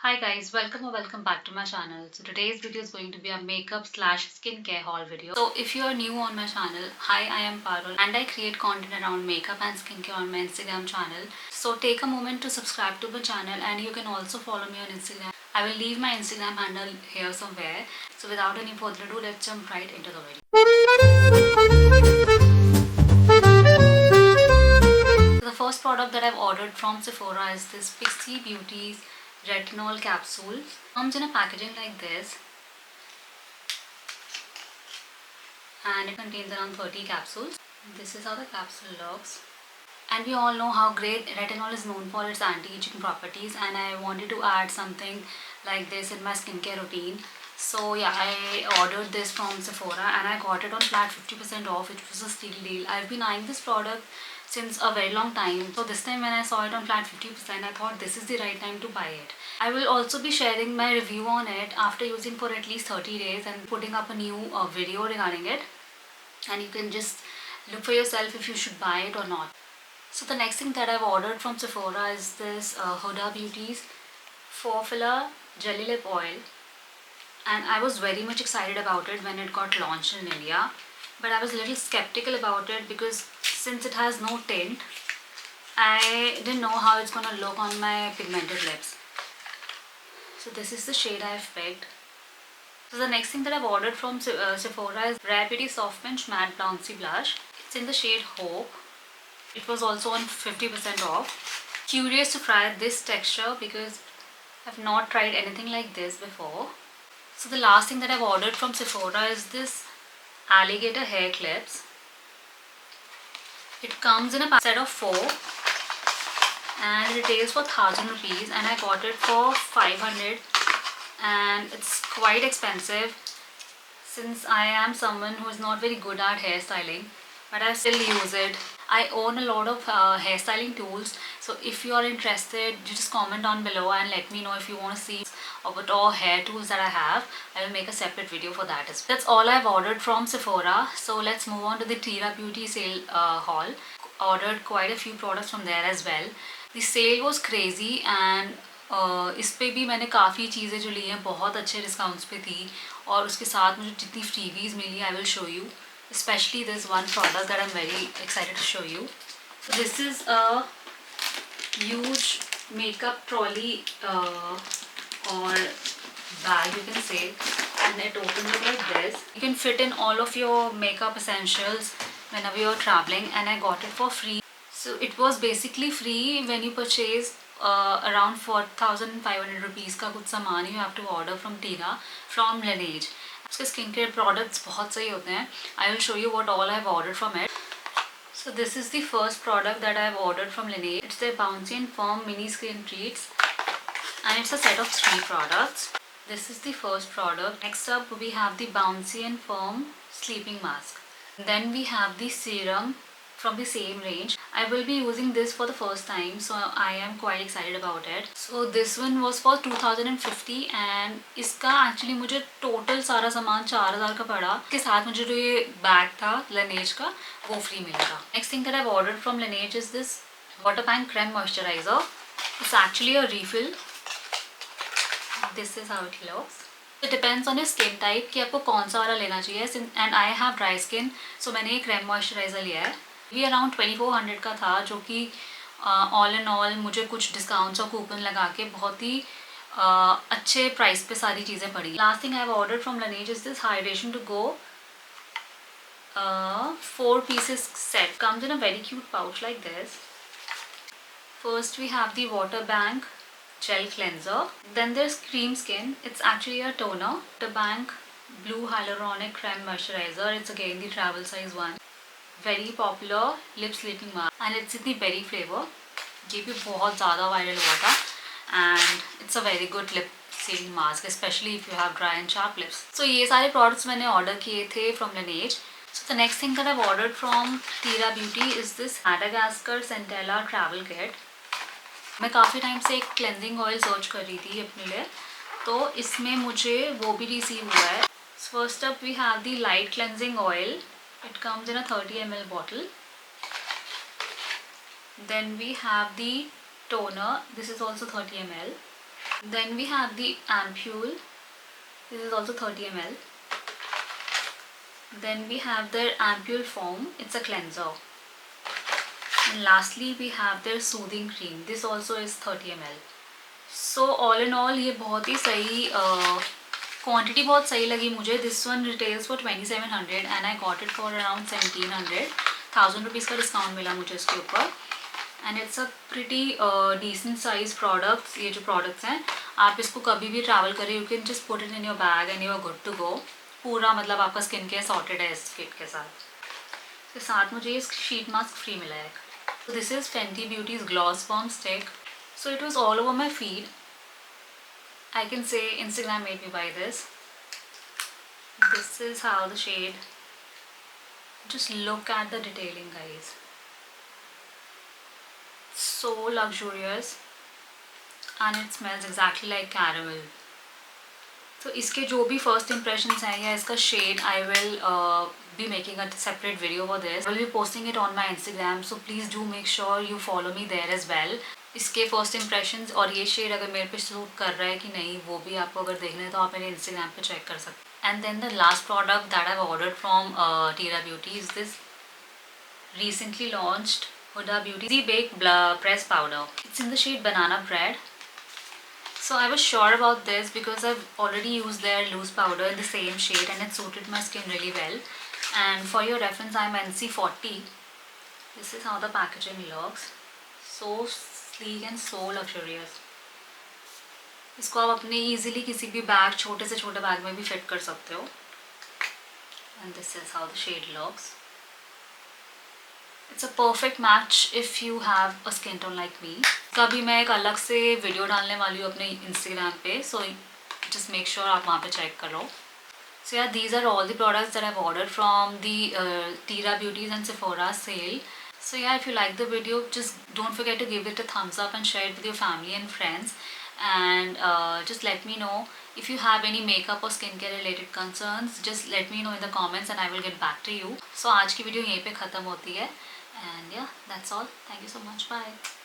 Hi guys, welcome or welcome back to my channel. So today's video is going to be a makeup slash skincare haul video. So if you are new on my channel, hi, I am Parul and I create content around makeup and skincare on my Instagram channel. So take a moment to subscribe to my channel and you can also follow me on Instagram. I will leave my Instagram handle here somewhere. So without any further ado, let's jump right into the video. So the first product that I've ordered from Sephora is this Pixi Beauty's retinol capsule. Comes in a packaging like this and it contains around 30 capsules. This is how the capsule looks. And we all know how great retinol is known for its anti-aging properties, and I wanted to add something like this in my skincare routine. So yeah, I ordered this from Sephora and I got it on flat 50% off, which was a steal deal. I've been eyeing this product since a very long time. So this time when I saw it on flat 50%, I thought this is the right time to buy it. I will also be sharing my review on it after using for at least 30 days and putting up a new video regarding it. And you can just look for yourself if you should buy it or not. So the next thing that I've ordered from Sephora is this Huda Beauty's 4-filler Jelly Lip Oil. And I was very much excited about it when it got launched in India. But I was a little skeptical about it because since it has no tint, I didn't know how it's going to look on my pigmented lips. So this is the shade I've picked. So the next thing that I've ordered from Sephora is Rare Beauty Soft Pinch Matte Bouncy Blush. It's in the shade Hope. It was also on 50% off. Curious to try this texture because I've not tried anything like this before. So the last thing that I've ordered from Sephora is this alligator hair clips. It comes in a set of 4 and it retails for 1000 rupees and I got it for 500, and it's quite expensive since I am someone who is not very good at hairstyling, but I still use it. I own a lot of hairstyling tools, so if you are interested, you just comment down below and let me know if you want to see what all hair tools that I have. I will make a separate video for that as well. That's all I've ordered from Sephora. So let's move on to the Tira Beauty sale haul. Ordered quite a few products from there as well. The sale was crazy and इस पे भी मैंने काफ़ी चीज़ें जो ली हैं बहुत अच्छे डिस्काउंट्स पे थी, और उसके साथ मुझे जितनी फ्रीवीज मिली I will show you, especially this one product that I'm very excited to show you. So this is a huge makeup trolley or bag, you can say, and it opens up like this. You can fit in all of your makeup essentials whenever you're traveling, and I got it for free. So it was basically free when you purchase around 4500 rupees का कुछ सामान you have to order from Tira from Laneige. उसके skincare products बहुत सही होते हैं. I will show you what all I have ordered from it. So this is the first product that I have ordered from Laneige. It's their Bouncy and Firm Mini Skin Treats, and it's a set of 3 products. This is the first product. Next up we have the Bouncy and Firm Sleeping Mask. Then we have the serum from the same range. I will be using this for the first time, so I am quite excited about it. So this one was for 2050 and इसका actually मुझे total सारा सामान 4000 का पड़ा. इसके साथ मुझे जो ये बैग था Laneige का वो फ्री मिलेगा. Next thing that I've ordered from Laneige is this Water Bank Creme Moisturizer. It's actually a refill. This is how it looks. It depends on your skin type कि आपको कौन सा वाला लेना चाहिए. And I have dry skin, so मैंने ये creme moisturizer लिया है. ये अराउंड 2400 का था, जो कि ऑल इन ऑल मुझे कुछ डिस्काउंट्स और कूपन लगा के बहुत ही अच्छे प्राइस पे सारी चीज़ें पड़ी. Last thing I have ordered from Laneige is this hydration to go 4 pieces set. Comes in a very cute pouch like this. First we have the Water Bank Gel Cleanser. Then there's Cream Skin. It's actually a toner. Water Bank Blue Hyaluronic Creme Moisturizer. It's again the travel size one. Very popular lip sleeping mask and it's in the berry flavor. ये भी बहुत ज़्यादा viral हुआ था and it's a very good lip sealing mask, especially if you have dry and chapped lips. So ये सारे products मैंने order किए थे from Laneige. So the next thing that I've ordered from Tira Beauty is this Madagascar Centella Travel Kit. मैं काफ़ी time से एक cleansing oil search कर रही थी अपने लिए, तो इसमें मुझे वो भी receive हुआ है. First up we have the light cleansing oil. It comes in a 30 ml bottle. Then we have the toner. This is also 30 ml. Then we have the ampule. This is also 30 ml. Then we have their ampule foam. It's a cleanser. And lastly we have their soothing cream. This also is 30 ml. So all in all ये बहुत ही सही quantity बहुत सही लगी मुझे. This one retails for 2700 and I got it for around 1700. 1000 rupees का discount मिला मुझे इसके ऊपर. And it's a pretty decent size products. ये जो प्रोडक्ट्स हैं आप इसको कभी भी ट्रैवल करें, you can just put it in your bag and you are good to go. पूरा मतलब आपका स्किन केयर सॉर्टेड है इस किट के साथ. इसके साथ मुझे ये शीट मास्क फ्री मिला है. So this is Fenty Beauty's Gloss Bomb Stick. So it was all over my feed. I can say Instagram made me buy this. This is how the shade. Just look at the detailing, guys. So luxurious, and it smells exactly like caramel. तो इसके जो भी first impressions हैं या इसका shade, I will be making a separate video for this. I will be posting it on my Instagram, so please do make sure you follow me there as well. इसके first impressions और ये shade अगर मेरे पे suit कर रहा है कि नहीं वो भी आपको अगर देखना है तो आप मेरे इंस्टाग्राम पे चेक कर सकते हैं. And then the last product that I ordered from Tira Beauty is this recently launched Huda Beauty Bake Press Powder. It's in the shade Banana Bread. So I was sure about this because I've already used their loose powder in the same shade and it suited my skin really well. And for your reference, I'm NC40. This is how the packaging looks. So sleek and so luxurious. इसको आप अपने easily किसी भी bag, छोटे से छोटे bag में भी फिट कर सकते हो. And this is how the shade looks. It's a perfect match if you have a skin tone like me. कभी मैं एक अलग से वीडियो डालने वाली हूँ अपने इंस्टाग्राम पे, so just make sure आप वहाँ पे चेक करो. So yeah, these are all the products that I've ordered from the Tira Beauties and Sephora sale. So yeah, if you like the video, just don't forget to give it a thumbs up and share it with your family and friends. And just let me know if you have any makeup or skincare related concerns. Just let me know in the comments and I will get back to you. So आज की video यहीं पे ख़त्म होती है. And yeah, that's all. Thank you so much. Bye.